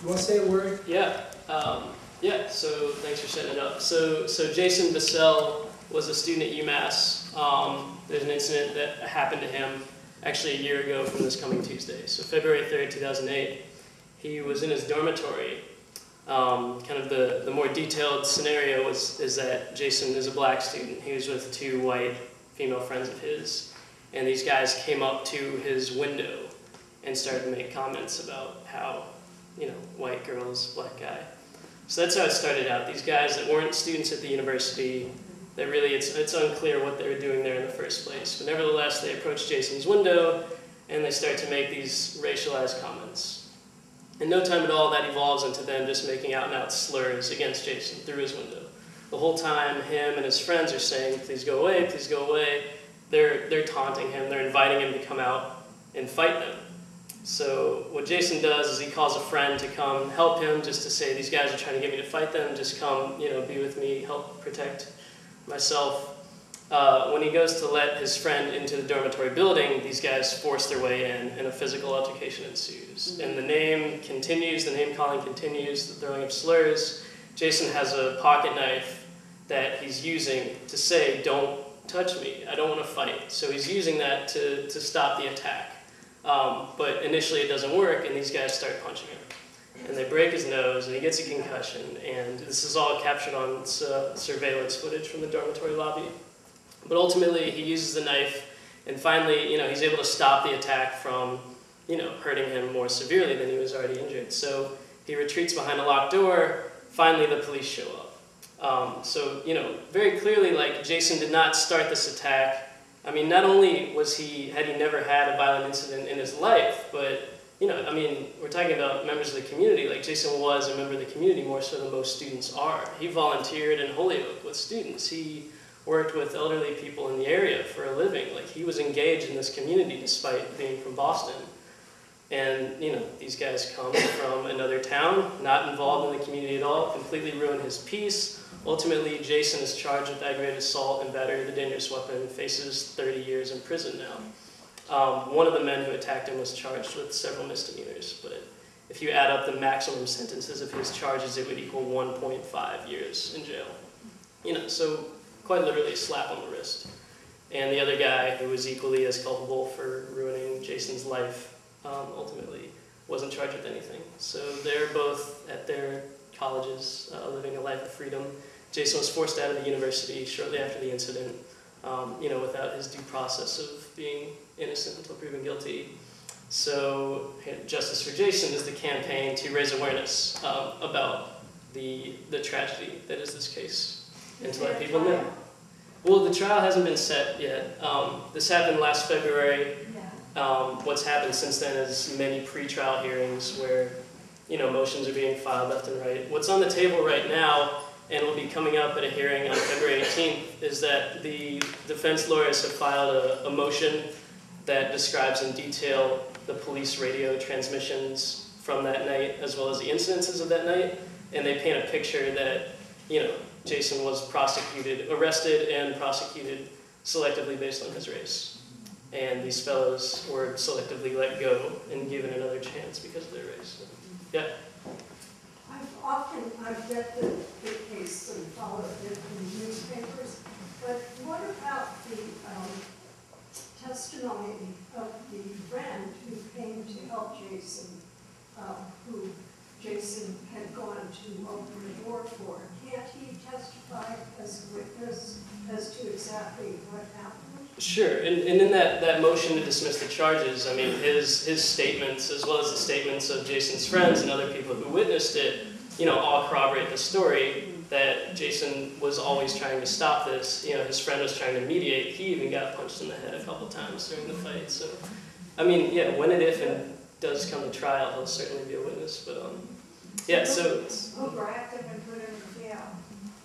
You want to say a word? Yeah. So thanks for setting it up. So Jason Bissell was a student at UMass. There's an incident that happened to him actually a year ago from this coming Tuesday. So February 3rd, 2008, he was in his dormitory. Kind of the more detailed scenario is that Jason is a black student. He was with two white female friends of his, and these guys came up to his window and started to make comments about how, white girls, black guy. So that's how it started out. These guys that weren't students at the university, that really, it's unclear what they were doing there in the first place. But nevertheless, they approached Jason's window, and they start to make these racialized comments. In no time at all, that evolves into them just making out-and-out slurs against Jason through his window. The whole time, him and his friends are saying, please go away, please go away. They're taunting him, they're inviting him to come out and fight them. So what Jason does is he calls a friend to come help him, just to say, these guys are trying to get me to fight them, just come, be with me, help protect myself. When he goes to let his friend into the dormitory building, these guys force their way in, and a physical altercation ensues. And the name continues, the name calling continues, the throwing of slurs. Jason has a pocket knife that he's using to say, don't touch me, I don't want to fight. So he's using that to stop the attack. But initially it doesn't work, and these guys start punching him. And they break his nose, and he gets a concussion, and this is all captured on surveillance footage from the dormitory lobby. But ultimately, he uses the knife, and finally, he's able to stop the attack from, hurting him more severely than he was already injured. So he retreats behind a locked door. Finally, the police show up. Very clearly, Jason did not start this attack. I mean, not only had he never had a violent incident in his life, but, we're talking about members of the community. Jason was a member of the community more so than most students are. He volunteered in Holyoke with students. He worked with elderly people in the area for a living. He was engaged in this community despite being from Boston. And, these guys come from another town, not involved in the community at all, completely ruin his peace. Ultimately, Jason is charged with aggravated assault and battery with a dangerous weapon and faces 30 years in prison now. One of the men who attacked him was charged with several misdemeanors, but if you add up the maximum sentences of his charges, it would equal 1.5 years in jail. So quite literally a slap on the wrist. And the other guy, who was equally as culpable for ruining Jason's life, ultimately wasn't charged with anything. So they're both at their colleges, living a life of freedom. Jason was forced out of the university shortly after the incident, without his due process of being innocent until proven guilty. So Justice for Jason is the campaign to raise awareness about the tragedy that is this case, and to let people know. Well, the trial hasn't been set yet. This happened last February. What's happened since then is many pre-trial hearings where motions are being filed left and right. What's on the table right now, and will be coming up at a hearing on February 18th, is that the defense lawyers have filed a motion that describes in detail the police radio transmissions from that night, as well as the incidences of that night, and they paint a picture that, Jason was arrested and prosecuted selectively based on his race. And these fellows were selectively let go and given another chance because of their race. Yeah? I've read the case and followed it in the newspapers, but what about the testimony of the friend who came to help Jason, who Jason had gone to open the door for? Can't he testify as a witness as to exactly what happened? Sure, and in that motion to dismiss the charges, his statements, as well as the statements of Jason's friends and other people who witnessed it, all corroborate the story that Jason was always trying to stop this. His friend was trying to mediate. He even got punched in the head a couple times during the fight. So, when and if and does come to trial, he'll certainly be a witness. But so. Who grabbed him and put him in jail?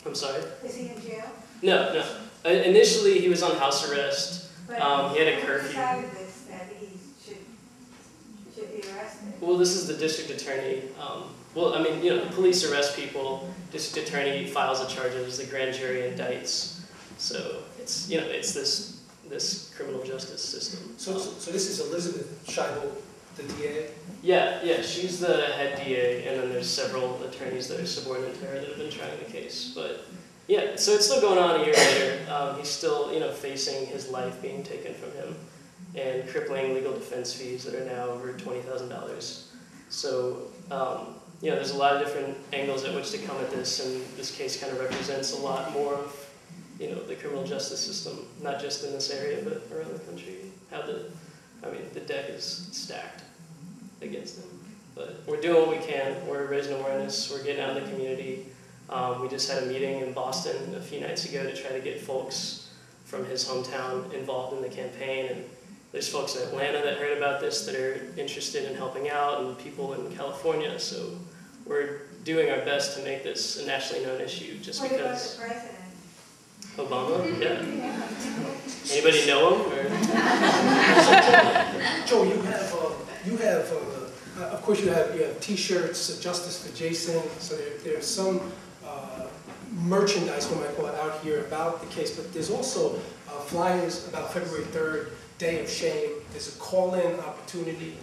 I'm sorry? Is he in jail? No. Initially, he was on house arrest. He had a curfew. Decided that he should be arrested? Well, this is the district attorney. The police arrest people. District attorney files the charges. The grand jury indicts. So it's this criminal justice system. So this is Elizabeth Scheibel the DA? Yeah, she's the head DA, and then there's several attorneys that are subordinate to her that have been trying the case. But yeah, so it's still going on a year later. He's still, facing his life being taken from him, and crippling legal defense fees that are now over $20,000. So, there's a lot of different angles at which to come at this, and this case kind of represents a lot more of, the criminal justice system, not just in this area, but around the country. How the deck is stacked against them. But we're doing what we can. We're raising awareness. We're getting out in the community. We just had a meeting in Boston a few nights ago to try to get folks from his hometown involved in the campaign. And there's folks in Atlanta that heard about this that are interested in helping out, and people in California. So we're doing our best to make this a nationally known issue. Just what because. About the president? Obama? Yeah. Anybody know him? Or? Joe, you have of course you have T-shirts, Justice for Jason. So there's some merchandise, we might call it, out here about the case. But there's also flyers about February 3rd, Day of Shame. There's a call-in opportunity.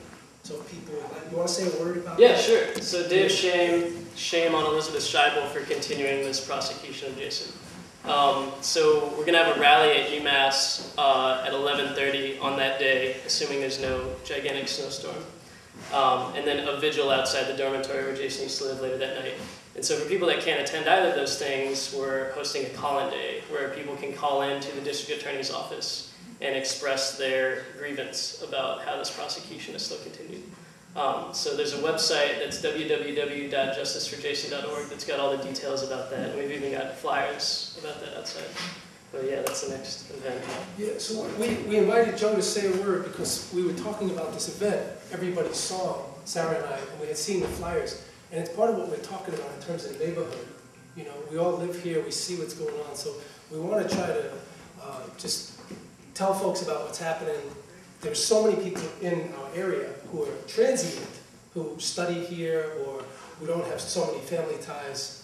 So people, you want to say a word about that? Yeah, sure. So Day of Shame, shame on Elizabeth Scheibel for continuing this prosecution of Jason. So we're going to have a rally at UMass at 11:30 on that day, assuming there's no gigantic snowstorm. And then a vigil outside the dormitory where Jason used to live later that night. And so for people that can't attend either of those things, we're hosting a call-in day where people can call in to the district attorney's office and express their grievance about how this prosecution is still continued. So there's a website that's www.justiceforjason.org that's got all the details about that. And we've even got flyers about that outside. But yeah, that's the next event. Yeah, so we invited Joe to say a word because we were talking about this event. Everybody saw, Sarah and I, and we had seen the flyers. And it's part of what we're talking about in terms of the neighborhood. We all live here, we see what's going on. So we want to try to just tell folks about what's happening. There's so many people in our area who are transient, who study here, or who don't have so many family ties,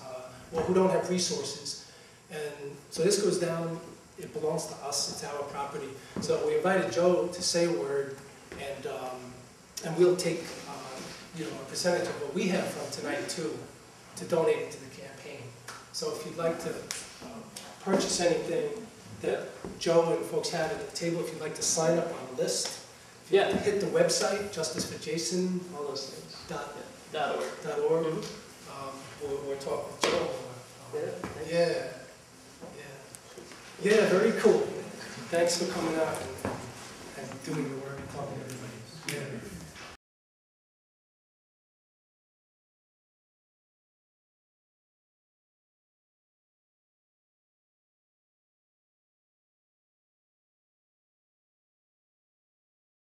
or who don't have resources. And so this goes down, it belongs to us, it's our property. So we invited Joe to say a word, and we'll take a percentage of what we have from tonight too, to donate it to the campaign. So if you'd like to purchase anything that Joe and folks have at the table, if you'd like to sign up on the list, Yeah. hit the website, justiceforjason, All those things. .org. Or talk with Joe. Yeah, very cool. Thanks for coming out and doing the work.